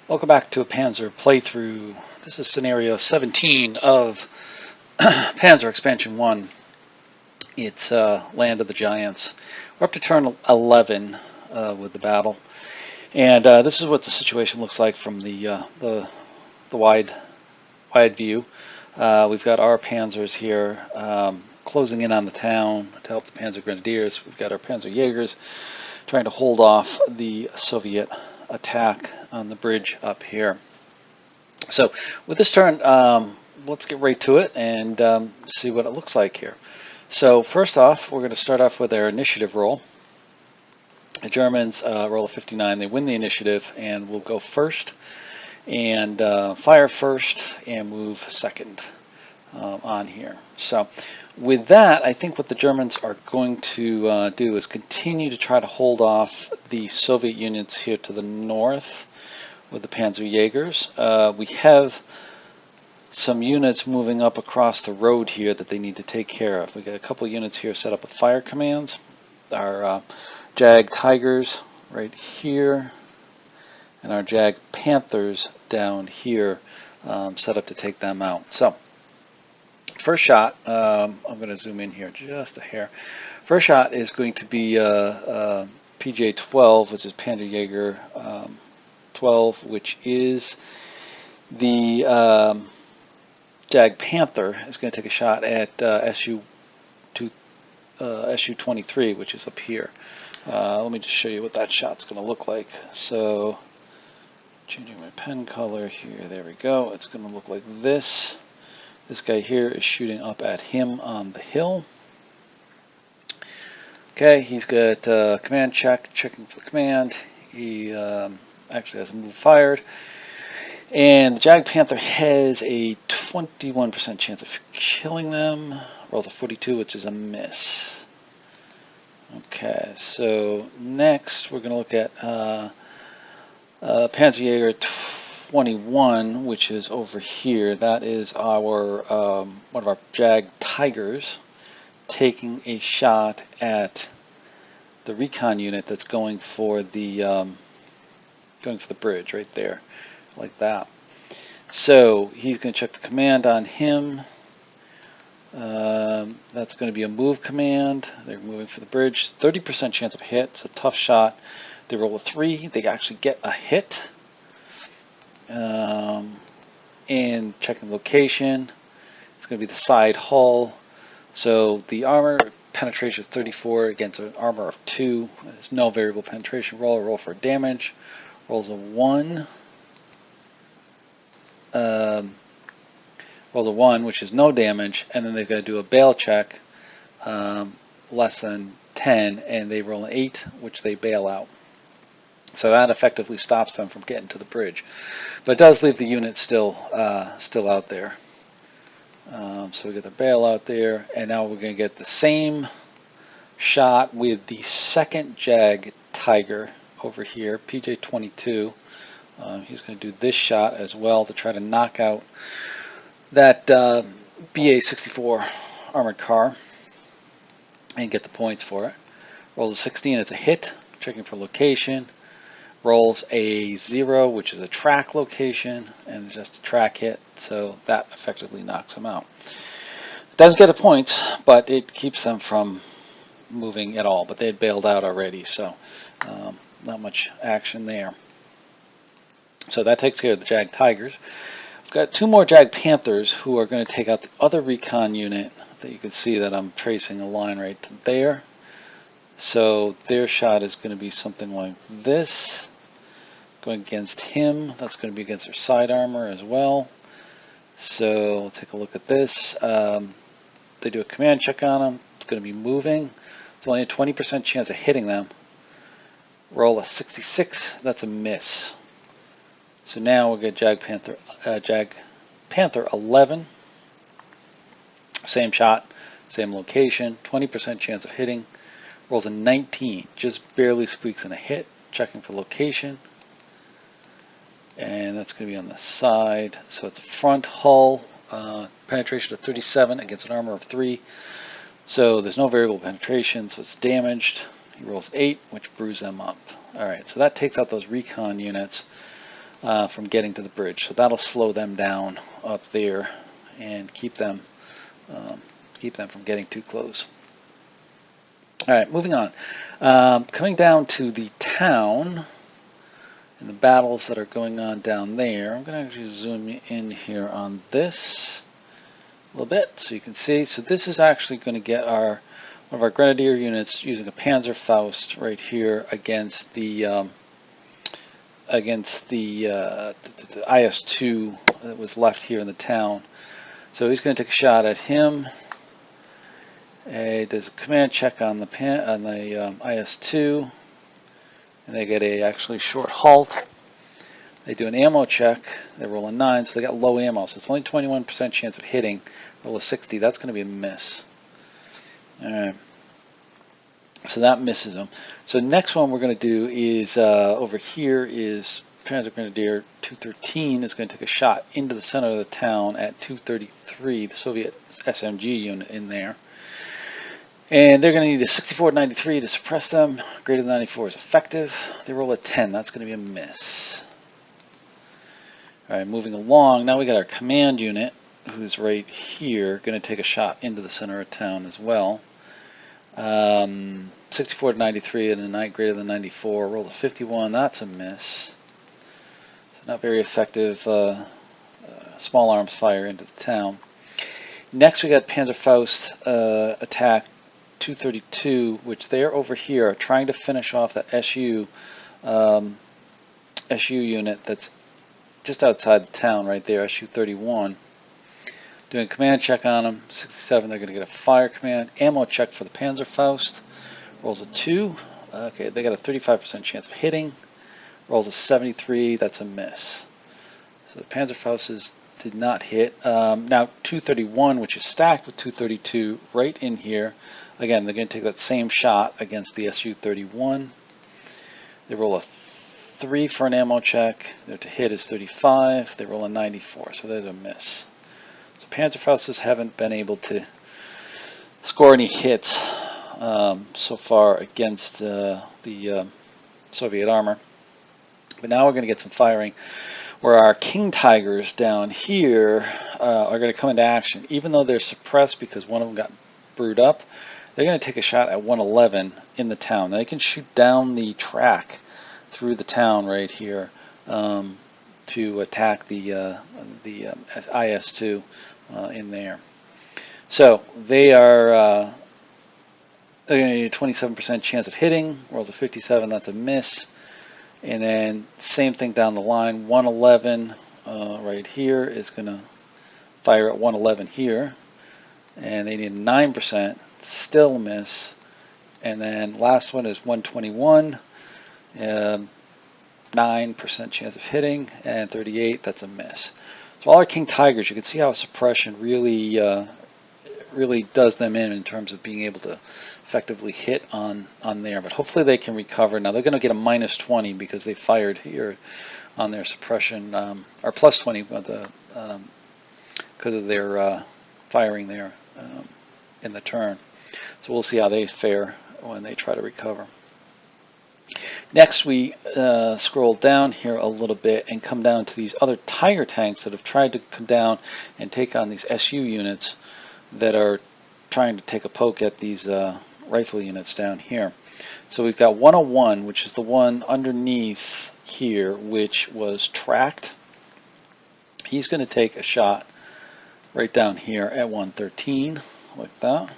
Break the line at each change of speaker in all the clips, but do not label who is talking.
Welcome back to a Panzer playthrough. This is scenario 17 of Panzer Expansion 1. It's Land of the Giants. We're up to turn 11 with the battle. And this is what the situation looks like from the wide view. We've got our Panzers here closing in on the town to help the Panzer Grenadiers. We've got our Panzer Jaegers trying to hold off the Soviet attack on the bridge up here. So with this turn, let's get right to it and see what it looks like here. So first off, we're going to start off with our initiative roll. The Germans roll a 59. They win the initiative and will go first and fire first and move second on here. So with that, I think what the Germans are going to do is continue to try to hold off the Soviet units here to the north with the Panzer Jaegers. We have some units moving up across the road here that they need to take care of. We got a couple of units here set up with fire commands. Our Jag Tigers right here, and our Jag Panthers down here set up to take them out. So first shot, I'm going to zoom in here just a hair. First shot is going to be PJ-12, which is Panzer Jaeger 12, which is the Jag Panther is going to take a shot at SU-23, which is up here. Let me just show you what that shot's going to look like. So, changing my pen color here, there we go. It's going to look like this. This guy here is shooting up at him on the hill. Okay, he's got command check, checking for the command. He actually has a move fired. And the Jag Panther has a 21% chance of killing them. Rolls a 42, which is a miss. Okay, so next we're going to look at Panzer Jaeger 21, which is over here. That is our one of our Jag Tigers taking a shot at the recon unit that's going for the bridge right there, like that. So he's going to check the command on him. That's going to be a move command. They're moving for the bridge. 30% chance of a hit. It's a tough shot. They roll a 3. They actually get a hit. And checking location. It's going to be the side hull. So the armor penetration is 34 against an armor of 2. There's no variable penetration roll. Roll for damage. Rolls a 1. Rolls a 1, which is no damage, and then they've got to do a bail check less than 10, and they roll an 8, which they bail out. So that effectively stops them from getting to the bridge, but it does leave the unit still out there. So we get the bail out there, and now we're going to get the same shot with the second Jag Tiger over here, PJ-22. He's going to do this shot as well to try to knock out that BA-64 armored car and get the points for it. Rolls a 16, it's a hit, checking for location. Rolls a 0, which is a track location, and just a track hit, so that effectively knocks him out. It doesn't get the points, but it keeps them from moving at all, but they had bailed out already, so not much action there. So that takes care of the Jag Tigers. We've got 2 more Jag Panthers who are going to take out the other recon unit that you can see that I'm tracing a line right there. So their shot is going to be something like this. Going against him, that's going to be against their side armor as well. So we'll take a look at this. They do a command check on him. It's going to be moving. It's only a 20% chance of hitting them. Roll a 66, that's a miss. So now we'll get Jag Panther 11. Same shot, same location, 20% chance of hitting. Rolls a 19, just barely squeaks in a hit. Checking for location. And that's going to be on the side. So it's a front hull, penetration of 37 against an armor of 3. So there's no variable penetration, so it's damaged. He rolls 8, which brews them up. Alright, so that takes out those recon units. from getting to the bridge. So that'll slow them down up there and keep them from getting too close. All right, moving on. Coming down to the town and the battles that are going on down there. I'm going to actually zoom in here on this a little bit so you can see. So this is actually going to get one of our grenadier units using a Panzer Faust right here against the IS-2 that was left here in the town. So he's going to take a shot at him. Does a command check on the IS-2, and they get a actually short halt. They do an ammo check. They roll a 9, so they got low ammo. So it's only 21% chance of hitting. Roll a 60. That's going to be a miss. All right. So that misses them. So next one we're going to do is over here is Panzer Grenadier 213 is going to take a shot into the center of the town at 233, the Soviet SMG unit in there. And they're going to need a 64 to 93 to suppress them. Greater than 94 is effective. They roll a 10. That's going to be a miss. All right, moving along. Now we got our command unit, who's right here, going to take a shot into the center of town as well. 64 to 93 and a night greater than 94. Roll a 51. That's a miss. So not very effective. Small arms fire into the town. Next we got Panzer Faust attack 232, which they're over here trying to finish off that SU unit that's just outside the town right there, SU 31. Doing a command check on them, 67, they're going to get a fire command. Ammo check for the Panzer Faust. Rolls a 2. Okay, they got a 35% chance of hitting. Rolls a 73, that's a miss. So the Panzer Faust did not hit. Now 231, which is stacked with 232 right in here. Again, they're going to take that same shot against the SU-31. They roll a 3 for an ammo check. Their to hit is 35. They roll a 94, so there's a miss. So Panzer Fausts haven't been able to score any hits so far against the Soviet armor. But now we're going to get some firing where our King Tigers down here are going to come into action. Even though they're suppressed because one of them got brewed up, they're going to take a shot at 111 in the town. Now they can shoot down the track through the town right here to attack the IS-2 in there. So they are they're going to need a 27% chance of hitting. Rolls a 57, that's a miss. And then same thing down the line. 111 right here is going to fire at 111 here. And they need 9%, still a miss. And then last one is 121, 9% chance of hitting, and 38, that's a miss. So all our King Tigers, you can see how suppression really does them in terms of being able to effectively hit on there. But hopefully they can recover. Now they're going to get a minus 20 because they fired here on their suppression, or plus 20 because of their firing there in the turn. So we'll see how they fare when they try to recover. Next we scroll down here a little bit and come down to these other Tiger tanks that have tried to come down and take on these SU units that are trying to take a poke at these rifle units down here. So we've got 101, which is the one underneath here, which was tracked. He's going to take a shot right down here at 113, like that.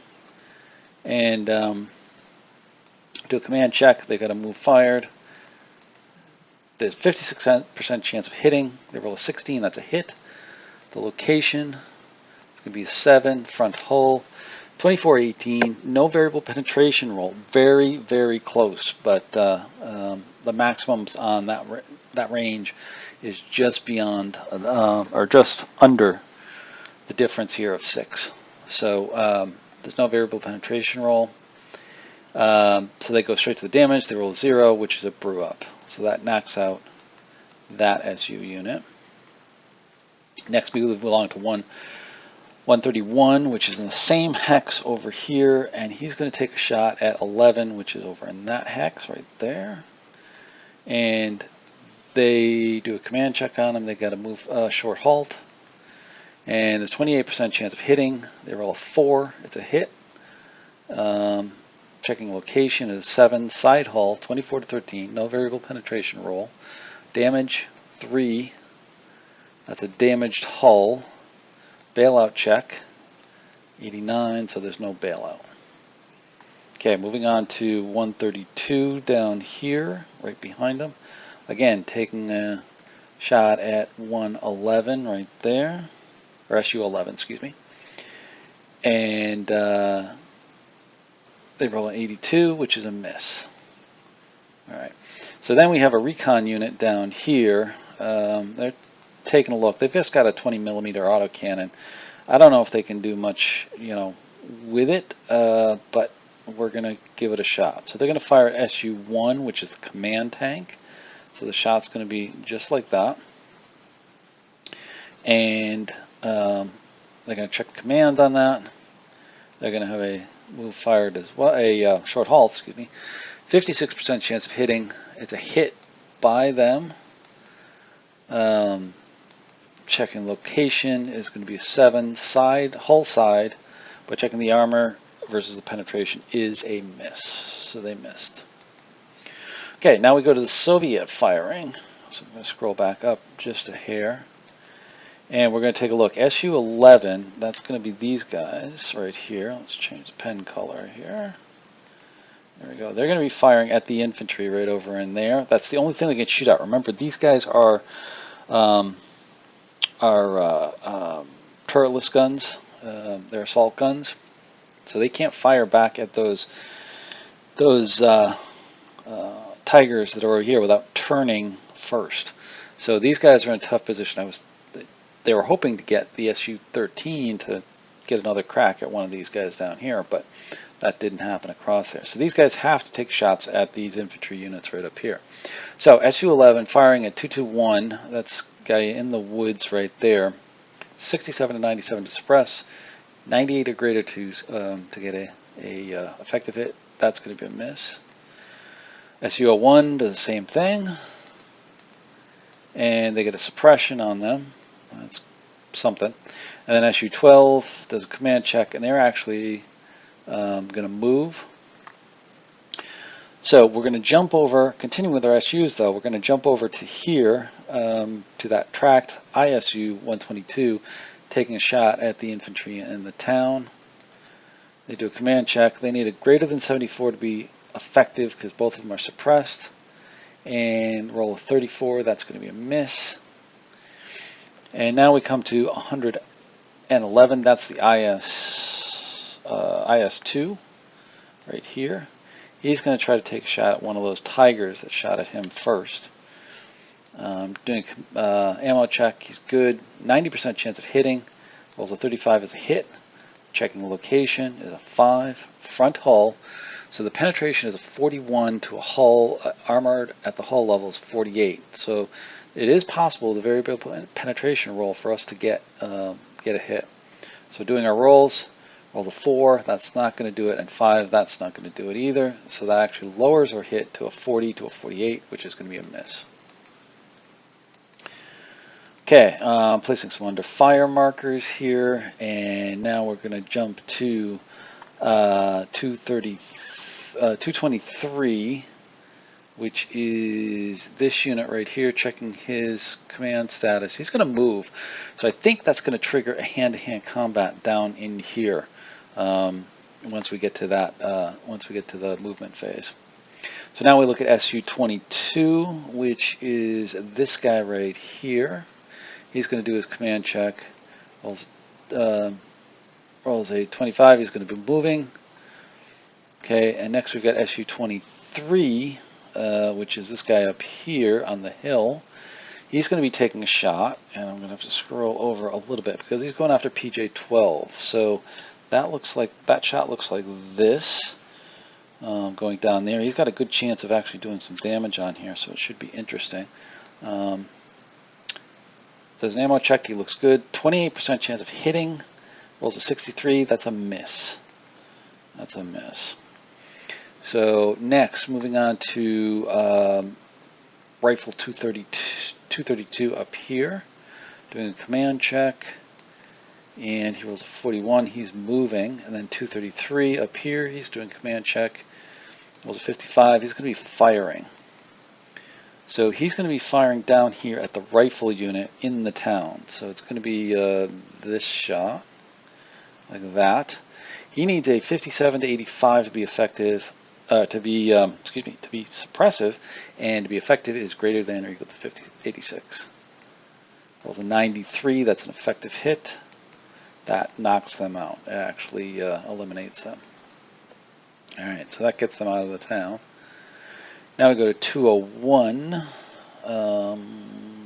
And do a command check. They got to move fired. There's 56% chance of hitting. They roll a 16, that's a hit. The location is going to be a 7, front hull. 24-18, no variable penetration roll. Very, very close, but the maximums on that range is just beyond, or just under the difference here of 6. So there's no variable penetration roll. So they go straight to the damage. They roll a 0, which is a brew up. So that knocks out that SU unit. Next we move along to 131, which is in the same hex over here, and he's going to take a shot at 11, which is over in that hex right there. And They do a command check on them. They got to move short halt. And there's 28% chance of hitting. They roll a 4. It's a hit. Checking location is 7. Side hull, 24 to 13. No variable penetration roll. Damage, 3. That's a damaged hull. Bailout check, 89, so there's no bailout. Okay, moving on to 132 down here, right behind them. Again, taking a shot at 111 right there, or SU-11, excuse me. And they roll an 82, which is a miss. All right, so then we have a recon unit down here. They're taking a look. They've just got a 20 millimeter autocannon. I don't know if they can do much, with it, but we're going to give it a shot. So they're going to fire at SU-1, which is the command tank. So the shot's going to be just like that. And they're going to check the command on that. They're going to have a move fired as well, a short halt, excuse me. 56% chance of hitting. It's a hit by them. Checking location is going to be a 7. Side, hull side, but checking the armor versus the penetration is a miss. So they missed. Okay, now we go to the Soviet firing. So I'm going to scroll back up just a hair. And we're going to take a look. SU-11, that's going to be these guys right here. Let's change the pen color here. There we go. They're going to be firing at the infantry right over in there. That's the only thing they can shoot at. Remember, these guys are turretless guns. They're assault guns, so they can't fire back at those Tigers that are over here without turning first. So these guys are in a tough position. They were hoping to get the SU-13 to get another crack at one of these guys down here, but that didn't happen across there. So these guys have to take shots at these infantry units right up here. So SU-11 firing at 221. That's guy in the woods right there. 67 to 97 to suppress. 98 or greater to get a effective hit. That's going to be a miss. SU-01 does the same thing, and they get a suppression on them. That's something. And then SU-12 does a command check, and they're actually going to move. So we're going to jump over, continuing with our SUs though, we're going to jump over to here, to that tracked ISU-122, taking a shot at the infantry in the town. They do a command check. They need a greater than 74 to be effective because both of them are suppressed. And roll a 34, that's going to be a miss. And now we come to 111, that's the IS-2 right here. He's going to try to take a shot at one of those Tigers that shot at him first. Doing ammo check, he's good. 90% chance of hitting. Rolls a 35 as a hit. Checking the location is a 5. Front hull. So the penetration is a 41 to a hull. Armored at the hull level is 48. So it is possible the variable penetration roll for us to get a hit. So doing our rolls. Rolls a 4, that's not going to do it, and 5, that's not going to do it either. So that actually lowers our hit to a 40 to a 48, which is going to be a miss. Okay, placing some under fire markers here, and now we're going to jump to 223, which is this unit right here, checking his command status. He's going to move, so I think that's going to trigger a hand-to-hand combat down in here. Once we get to that, once we get to the movement phase. So now we look at SU-22, which is this guy right here. He's going to do his command check. Rolls a 25. He's going to be moving. Okay, and next we've got SU-23, which is this guy up here on the hill. He's going to be taking a shot, and I'm going to have to scroll over a little bit because he's going after PJ-12. So that shot looks like this, going down there. He's got a good chance of actually doing some damage on here, so it should be interesting. Does an ammo check, he looks good. 28% chance of hitting, rolls a 63, that's a miss. That's a miss. So next, moving on to Rifle 232 up here, doing a command check, and he rolls a 41, he's moving, and then 233 up here, he's doing command check, rolls a 55, he's going to be firing. So he's going to be firing down here at the rifle unit in the town. So it's going to be this shot, like that. He needs a 57 to 85 to be effective, to be suppressive, and to be effective is greater than or equal to 86. Rolls a 93, that's an effective hit. That knocks them out. It actually eliminates them. Alright, so that gets them out of the town. Now we go to 201.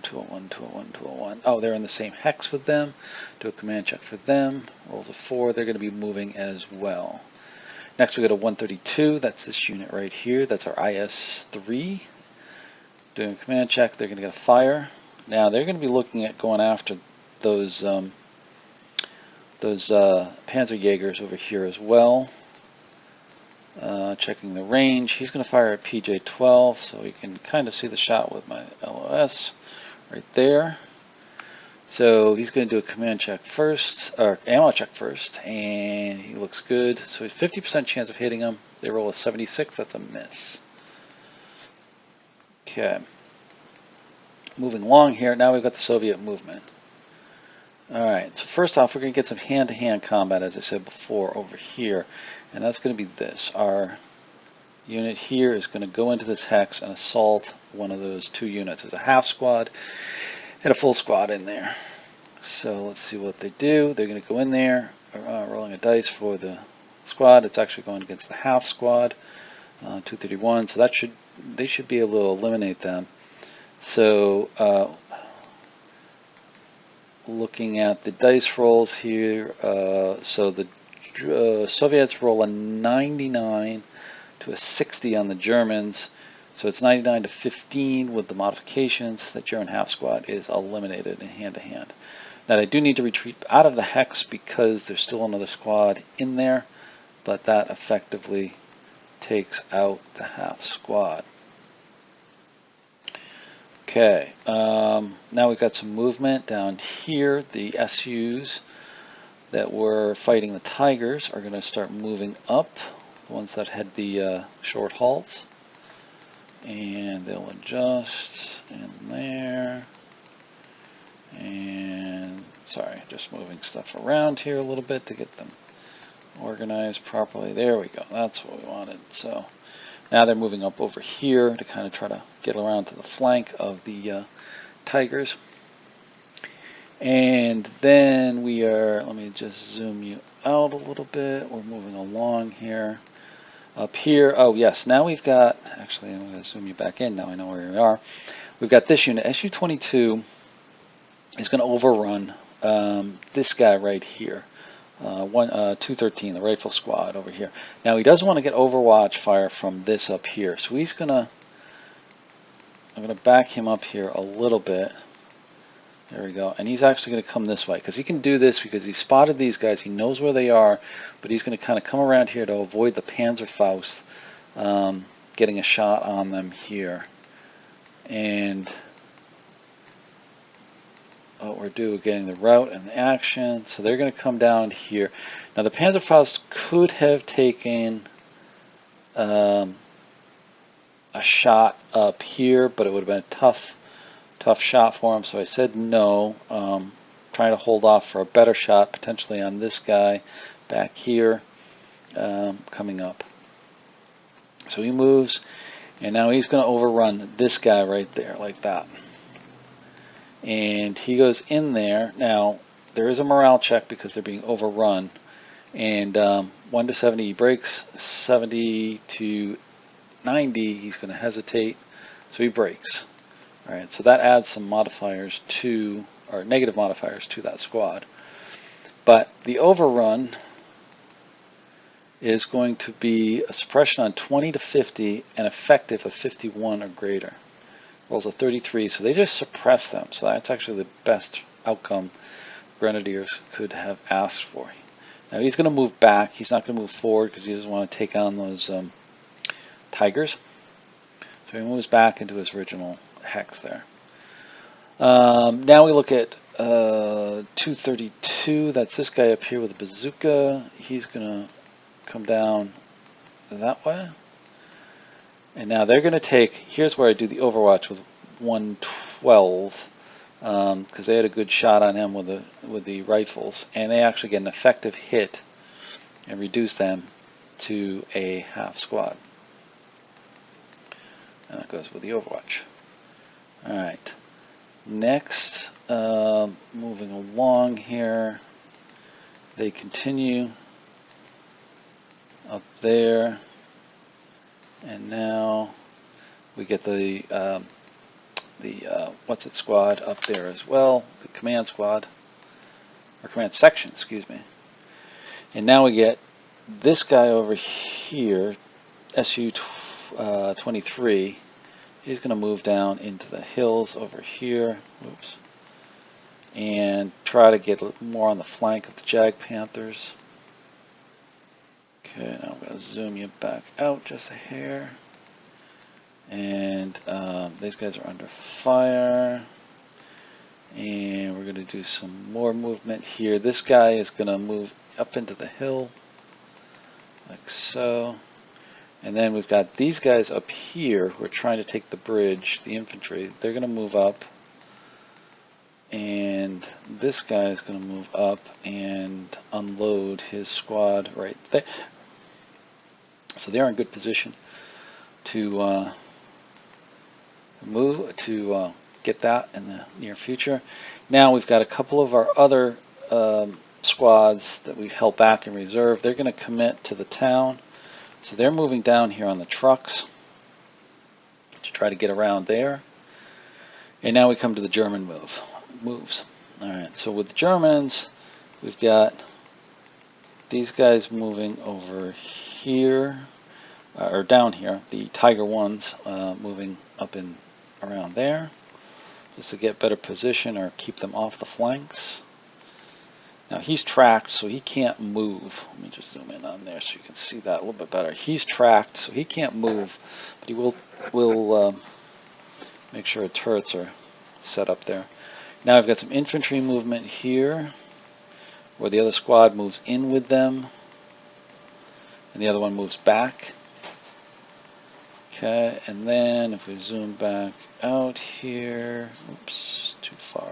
201. Oh, they're in the same hex with them. Do a command check for them. Rolls a 4. They're going to be moving as well. Next we go to 132. That's this unit right here. That's our IS-3. Doing a command check. They're going to get a fire. Now they're going to be looking at going after those Panzer Jaegers over here as well. Checking the range. He's going to fire at PJ-12, so you can kind of see the shot with my LOS right there. So he's going to do a command check first, or ammo check first, and he looks good. So he's 50% chance of hitting him. They roll a 76, that's a miss. Okay. Moving along here, now we've got the Soviet movement. Alright, so first off, we're going to get some hand-to-hand combat, as I said before, over here. And that's going to be this. Our unit here is going to go into this hex and assault one of those two units. There's a half squad and a full squad in there. So let's see what they do. They're going to go in there, rolling a dice for the squad. It's actually going against the half squad, 231. So they should be able to eliminate them. So looking at the dice rolls here, so the Soviets roll a 99 to a 60 on the Germans, so it's 99 to 15 with the modifications. The German half squad is eliminated in hand-to-hand. Now they do need to retreat out of the hex because there's still another squad in there, but that effectively takes out the half squad. Okay, now we've got some movement down here. The SUs that were fighting the Tigers are going to start moving up, the ones that had the short halts, and they'll adjust in there. And sorry, just moving stuff around here a little bit to get them organized properly. There we go, that's what we wanted. So now they're moving up over here to kind of try to get around to the flank of the Tigers. And then we are, let me just zoom you out a little bit. We're moving along here. Up here, oh yes, now we've got, actually I'm going to zoom you back in, now I know where we are. We've got this unit, SU-22 is going to overrun this guy right here. 213, the rifle squad over here. Now he doesn't want to get overwatch fire from this up here, so he's gonna, I'm gonna back him up here a little bit. There we go, and he's actually gonna come this way because he can do this because he spotted these guys. He knows where they are, but he's gonna kind of come around here to avoid the Panzerfaust getting a shot on them here. And what we're doing, getting the route and the action, so they're going to come down here. Now the Panzerfaust could have taken a shot up here, but it would have been a tough shot for him, so I said no. Trying to hold off for a better shot, potentially on this guy back here coming up. So he moves, and now he's going to overrun this guy right there, like that. And he goes in there. Now there is a morale check because they're being overrun, and 1 to 70 he breaks, 70 to 90 he's going to hesitate, so he breaks. Alright, so that adds some modifiers to, or negative modifiers to that squad. But the overrun is going to be a suppression on 20 to 50 and effective of 51 or greater. Rolls a 33, so they just suppress them. So that's actually the best outcome Grenadiers could have asked for. Now he's going to move back. He's not going to move forward because he doesn't want to take on those Tigers. So he moves back into his original hex there. Now we look at 232. That's this guy up here with a bazooka. He's going to come down that way. And now they're going to take, here's where I do the overwatch with 112, because they had a good shot on him with the rifles, and they actually get an effective hit and reduce them to a half squad. And that goes with the overwatch. Alright, next, moving along here, they continue up there. And now we get the what's it squad up there as well, the command squad, or command section, excuse me. And now we get this guy over here, SU-23. He's going to move down into the hills over here, whoops, and try to get a little more on the flank of the Jag Panthers. Okay, now I'm going to zoom you back out just a hair. And these guys are under fire. And we're going to do some more movement here. This guy is going to move up into the hill, like so. And then we've got these guys up here who are trying to take the bridge, the infantry. They're going to move up. And this guy is going to move up and unload his squad right there. So they're in good position to get that in the near future. Now we've got a couple of our other squads that we've held back in reserve. They're going to commit to the town. So they're moving down here on the trucks to try to get around there. And now we come to the German moves. Alright, so with the Germans, we've got these guys moving over here, or down here, the Tiger ones moving up and around there, just to get better position or keep them off the flanks. Now he's tracked, so he can't move. Let me just zoom in on there so you can see that a little bit better. He's tracked, so he can't move, but he will make sure turrets are set up there. Now I've got some infantry movement here, where the other squad moves in with them, and the other one moves back. Okay, and then if we zoom back out here, oops, too far.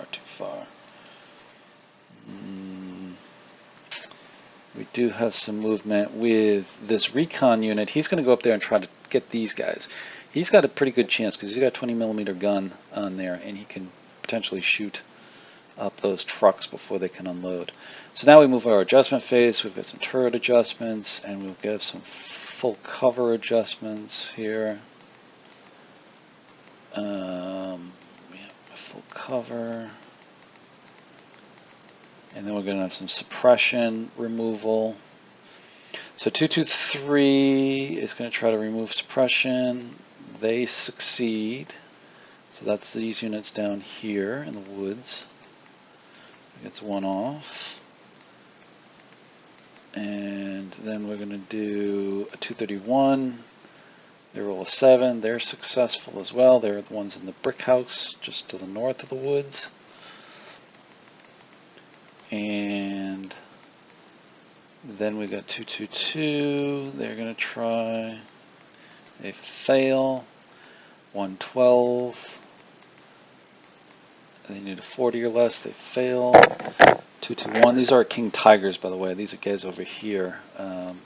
We do have some movement with this recon unit. He's going to go up there and try to get these guys. He's got a pretty good chance because he's got a 20mm gun on there, and he can potentially shoot up those trucks before they can unload. So now we move our adjustment phase. We've got some turret adjustments, and we'll get some full cover adjustments here. We have full cover, and then we're going to have some suppression removal. So 223 is going to try to remove suppression. They succeed. So that's these units down here in the woods. Gets one off. And then we're going to do a 231. They roll a 7. They're successful as well. They're the ones in the brick house just to the north of the woods. And then we got 222. They're going to try. They fail. 112. They need a 40 or less. They fail. 221. These are King Tigers, by the way. These are guys over here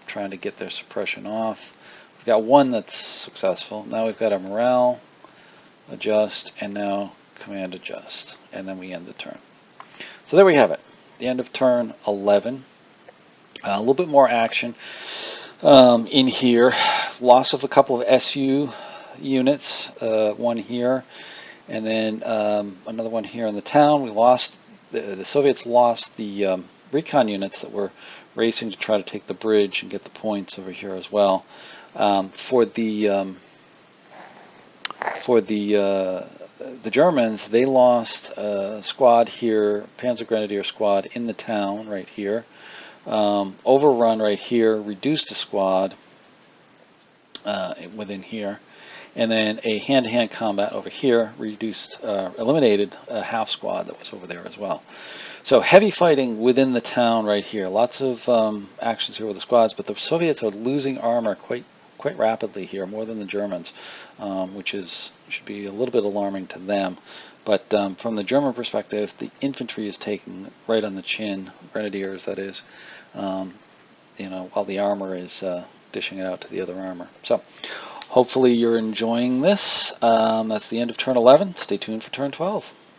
trying to get their suppression off. We've got one that's successful. Now we've got our morale adjust, and now command adjust, and then we end the turn. So there we have it. The end of turn 11. A little bit more action in here. Loss of a couple of SU units. One here. And then another one here in the town. We lost, the Soviets lost the recon units that were racing to try to take the bridge and get the points over here as well. For the Germans, they lost a squad here, Panzer Grenadier squad in the town right here. Overrun right here, reduced a squad. within here. And then a hand-to-hand combat over here eliminated a half squad that was over there as well. So heavy fighting within the town right here. Lots of actions here with the squads, but the Soviets are losing armor quite rapidly here, more than the Germans, which should be a little bit alarming to them. But from the German perspective, the infantry is taking right on the chin, grenadiers that is, while the armor is dishing it out to the other armor. So hopefully you're enjoying this. That's the end of turn 11. Stay tuned for turn 12.